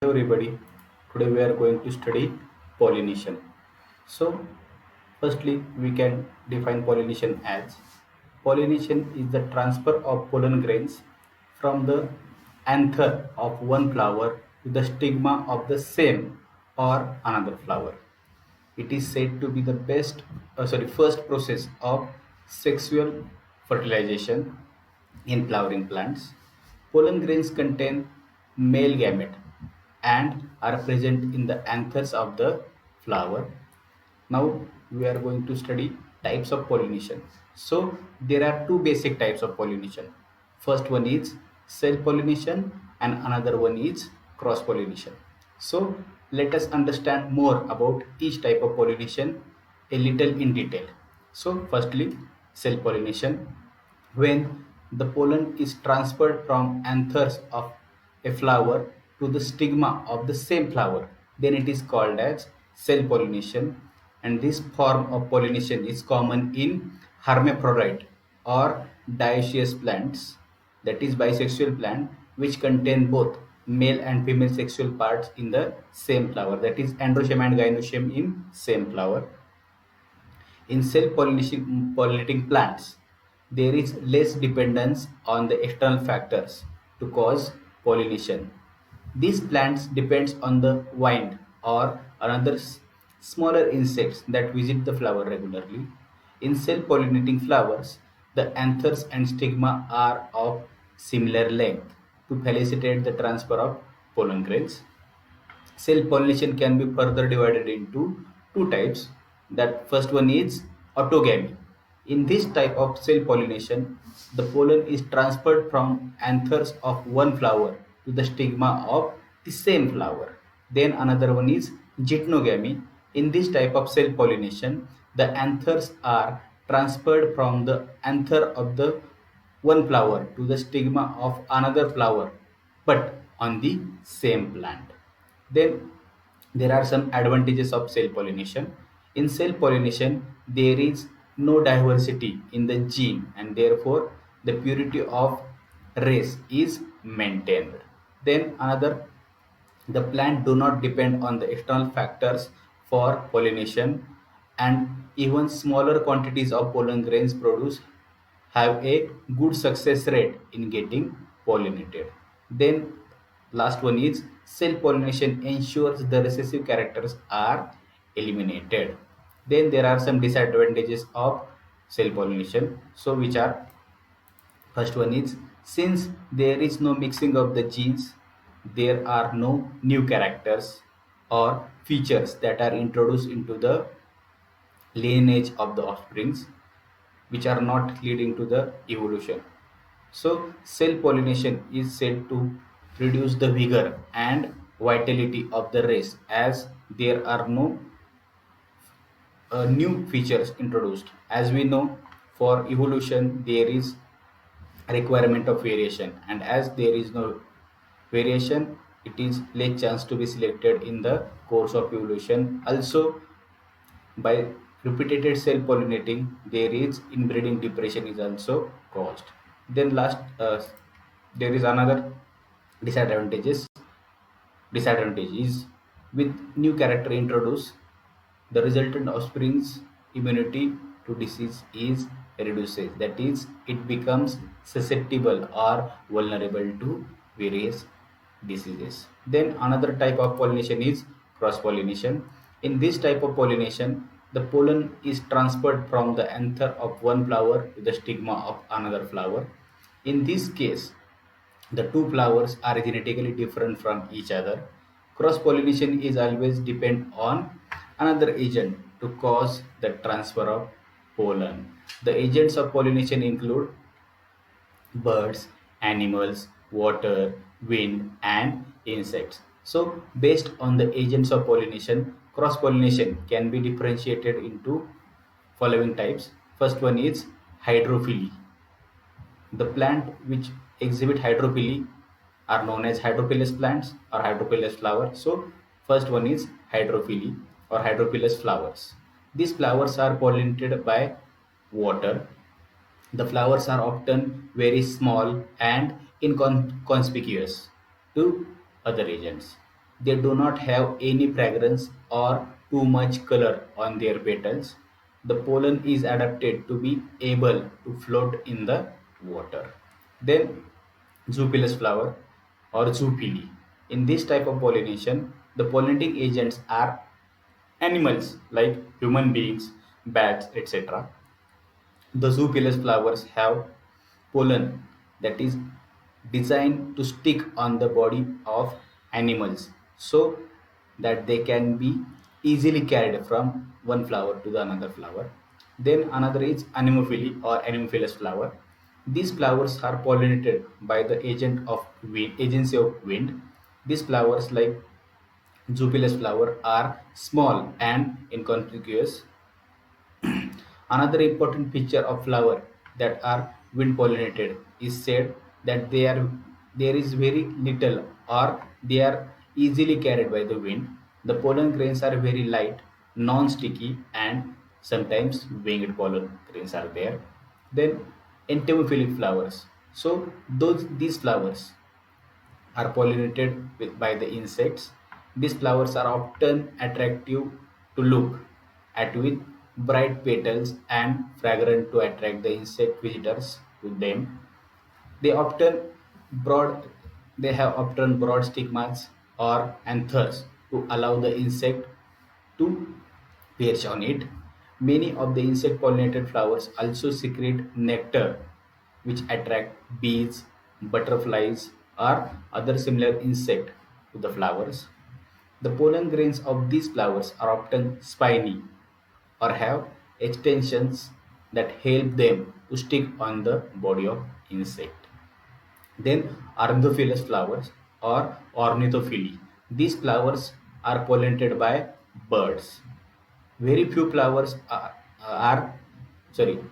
everybody. Today we are going to study pollination. So, firstly, we can define pollination as pollination is the transfer of pollen grains from the anther of one flower to the stigma of the same or another flower. It is said to be the first process of sexual fertilization in flowering plants. Pollen grains contain male gamete and are present in the anthers of the flower. Now we are going to study types of pollination. So there are two basic types of pollination. First one is self pollination and another one is cross pollination. So let us understand more about each type of pollination a little in detail. So firstly, self pollination, when the pollen is transferred from anthers of a flower to the stigma of the same flower, then it is called as self pollination. And this form of pollination is common in hermaphrodite or dioecious plants, that is bisexual plant, which contain both male and female sexual parts in the same flower, that is androecium and gynoecium in same flower. In self-pollinating plants, there is less dependence on the external factors to cause pollination. These plants depends on the wind or another smaller insects that visit the flower regularly. In self-pollinating flowers, the anthers and stigma are of similar length to facilitate the transfer of pollen grains. Self-pollination can be further divided into two types. That first one is autogamy. In this type of self-pollination, the pollen is transferred from anthers of one flower to the stigma of the same flower. Then another one is geitonogamy. In this type of self-pollination, the anthers are transferred from the anther of the one flower to the stigma of another flower, but on the same plant. Then there are some advantages of self pollination. In self pollination, there is no diversity in the gene, and therefore the purity of race is maintained. Then another, the plant do not depend on the external factors for pollination, and even smaller quantities of pollen grains produced have a good success rate in getting pollinated. Then last one is self pollination ensures the recessive characters are eliminated. Then there are some disadvantages of self pollination. So which are, first one is, since there is no mixing of the genes, there are no new characters or features that are introduced into the lineage of the offsprings, which are not leading to the evolution. So self pollination is said to reduce the vigor and vitality of the race, as there are no new features introduced. As we know, for evolution there is requirement of variation, and as there is no variation, it is less chance to be selected in the course of evolution. Also, by repeated self pollinating, there is inbreeding depression is also caused. Then last, there is another disadvantages. Disadvantage is, with new character introduced, the resultant offspring's immunity to disease is reduces. That is, it becomes susceptible or vulnerable to various diseases. Then another type of pollination is cross pollination. In this type of pollination, the pollen is transferred from the anther of one flower to the stigma of another flower. In this case, the two flowers are genetically different from each other. Cross pollination is always depend on another agent to cause the transfer of pollen. The agents of pollination include birds, animals, water, wind, and insects. So, based on the agents of pollination, cross pollination can be differentiated into following types. First one is hydrophily. The plant which exhibit hydrophily are known as hydrophilous plants or hydrophilous flowers. So, first one is hydrophily or hydrophilous flowers. These flowers are pollinated by water. The flowers are often very small and inconspicuous to other agents. they do not have any fragrance or too much color on their petals. The pollen is adapted to be able to float in the water. Then Zoopilus flower or Zoopili. In this type of pollination, the pollinating agents are animals like human beings, bats, etc. The Zoopilus flowers have pollen that is designed to stick on the body of animals so that they can be easily carried from one flower to the another flower. Then another is anemophily or anemophilous flower. These flowers are pollinated by the agency of wind. These flowers like Zoopilus flower are small and inconspicuous. Another important feature of flower that are wind pollinated is said that there is very little or they are easily carried by the wind. The pollen grains are very light, non-sticky, and sometimes winged pollen grains are there. Then entomophilic flowers. So these flowers are pollinated by the insects. These flowers are often attractive to look at with bright petals and fragrant to attract the insect visitors to them. They often broad they have often broad stigmas or anthers to allow the insect to perch on it. Many of the insect pollinated flowers also secrete nectar, which attract bees, butterflies, or other similar insect to the flowers. The pollen grains of these flowers are often spiny or have extensions that help them to stick on the body of insect. Then Arndophilus flowers or Ornithophily. These flowers are pollinated by birds. Very few flowers are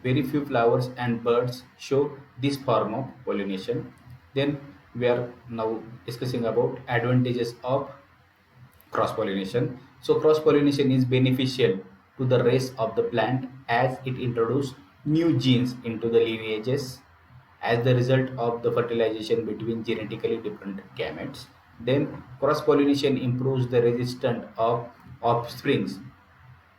very few flowers and birds show this form of pollination. Then we are now discussing about advantages of cross pollination. So cross pollination is beneficial to the rest of the plant as it introduces new genes into the lineages as the result of the fertilization between genetically different gametes. Then cross pollination improves the resistance of offsprings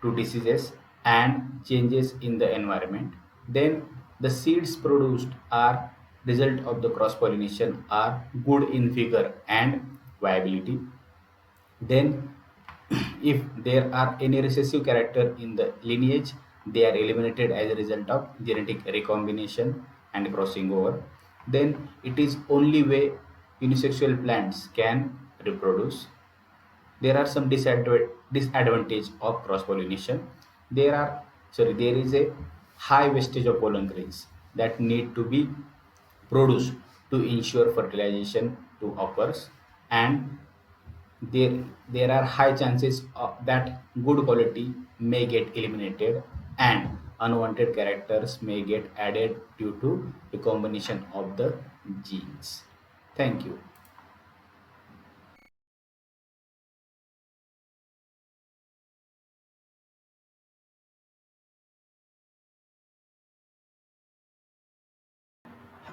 to diseases and changes in the environment. Then the seeds produced are result of the cross pollination are good in vigor and viability. Then, if there are any recessive character in the lineage, they are eliminated as a result of genetic recombination and crossing over. Then, it is only way unisexual plants can reproduce. There are some disadvantage of cross pollination. There is a high wastage of pollen grains that need to be produced to ensure fertilization to occurs, and there are high chances that good quality may get eliminated and unwanted characters may get added due to the combination of the genes. Thank you.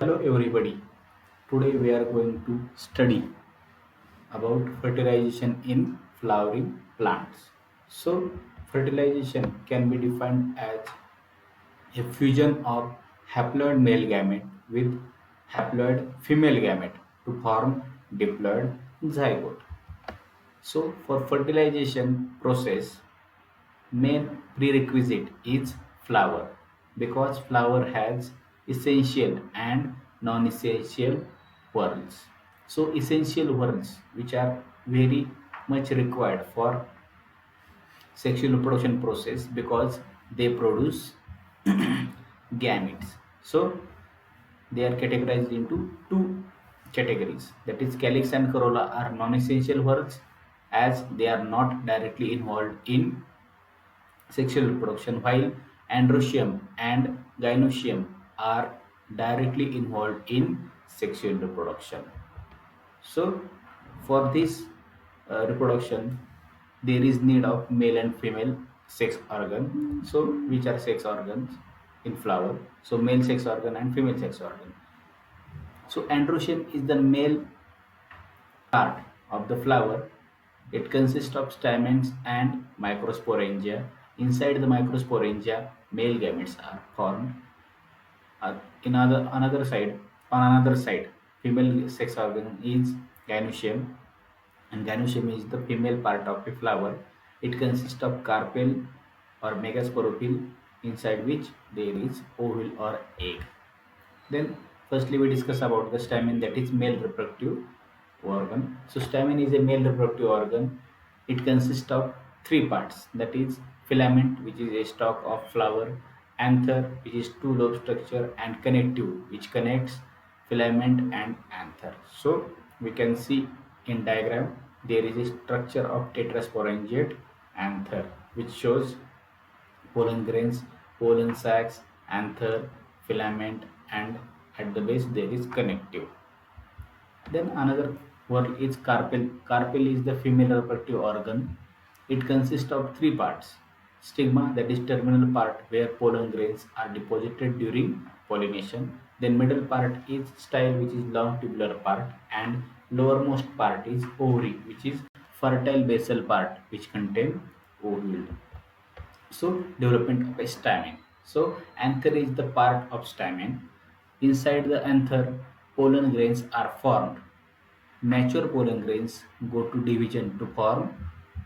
Hello everybody. Today we are going to study about fertilization in flowering plants. So fertilization can be defined as a fusion of haploid male gamete with haploid female gamete to form diploid zygote. So for fertilization process, main prerequisite is flower because flower has essential and non-essential whorls. So essential whorls which are very much required for sexual reproduction process because they produce gametes. So they are categorized into two categories, that is calyx and corolla are non-essential whorls as they are not directly involved in sexual reproduction, while androecium and gynoecium are directly involved in sexual reproduction. So, for this reproduction, there is need of male and female sex organ. So, which are sex organs in flower? So, male sex organ and female sex organ. So, androecium is the male part of the flower It consists of stamens and microsporangia. Inside the microsporangia, male gametes are formed. In another side, female sex organ is gynoecium, and gynoecium is the female part of a flower. It consists of carpel or megasporophyll, inside which there is ovule or egg. Then, firstly, we discuss about the stamen, that is male reproductive organ. So, stamen is a male reproductive organ. It consists of three parts, that is filament, which is a stalk of flower, anther, which is two lobe structure, and connective, which connects filament and anther. So, we can see in diagram there is a structure of tetrasporangiate anther, which shows pollen grains, pollen sacs, anther, filament, and at the base there is connective. Then another word is carpel. Carpel is the female reproductive organ. It consists of three parts. Stigma, that is terminal part where pollen grains are deposited during pollination. Then middle part is style, which is long tubular part, and lowermost part is ovary, which is fertile basal part, which contain ovule. So development of a stamen. So anther is the part of stamen. Inside the anther, pollen grains are formed. Mature pollen grains go to division to form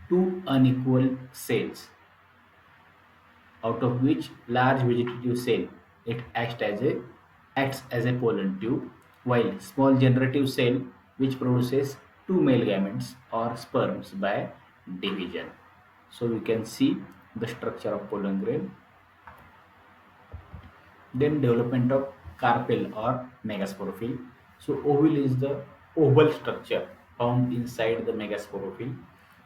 two unequal cells, out of which large vegetative cell it acts as a pollen tube, while small generative cell which produces two male gametes or sperms by division. So we can see the structure of pollen grain. Then development of carpel or megasporophyll. So ovule is the oval structure found inside the megasporophyll.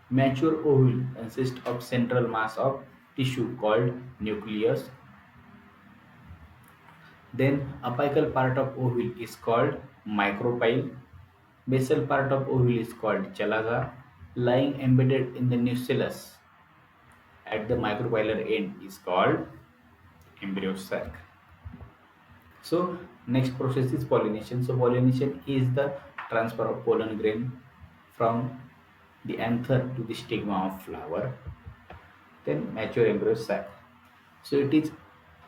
Mature ovule consists of central mass of tissue called nucleus. Then apical part of ovule is called micropyle. Basal part of ovule is called chalaza. Lying embedded in the nucellus at the micropylar end is called embryo sac. So next process is pollination. So pollination is the transfer of pollen grain from the anther to the stigma of flower. Then mature embryo sac. So it is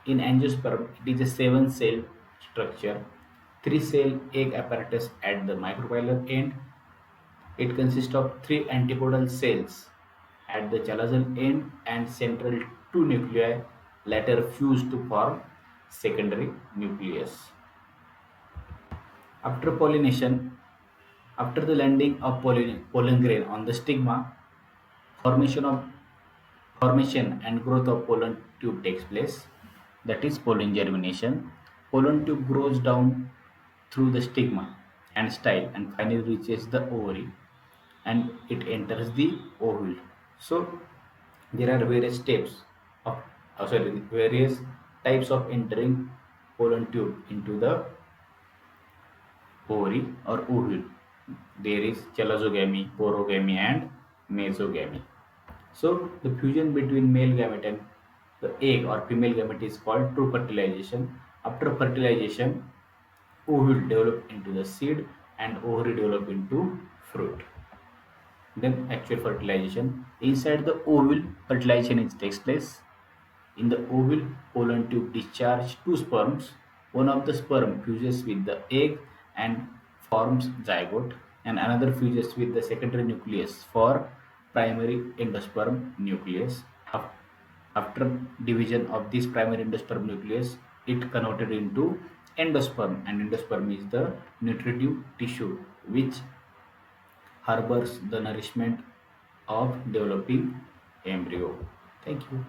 in angiosperm. It is a 7-cell structure, 3-cell egg apparatus at the micropylar end. It consists of 3 antipodal cells at the chalazal end and central 2 nuclei, later fuse to form secondary nucleus. After pollination, after the landing of pollen grain on the stigma, formation of formation and growth of pollen tube takes place. That is pollen germination. Pollen tube grows down through the stigma and style and finally reaches the ovary, and it enters the ovule. So there are various steps of various types of entering pollen tube into the ovary or ovule. There is chalazogamy, porogamy, and mesogamy. So the fusion between male gamete and the egg or female gamete is called true fertilization. After fertilization, ovule develop into the seed and ovary develop into fruit. Then actual fertilization. Inside the ovule, fertilization takes place. In the ovule, pollen tube discharge two sperms. One of the sperm fuses with the egg and forms zygote, and another fuses with the secondary nucleus for primary endosperm nucleus. After division of this primary endosperm nucleus, it converted into endosperm, and endosperm is the nutritive tissue which harbors the nourishment of developing embryo. Thank you.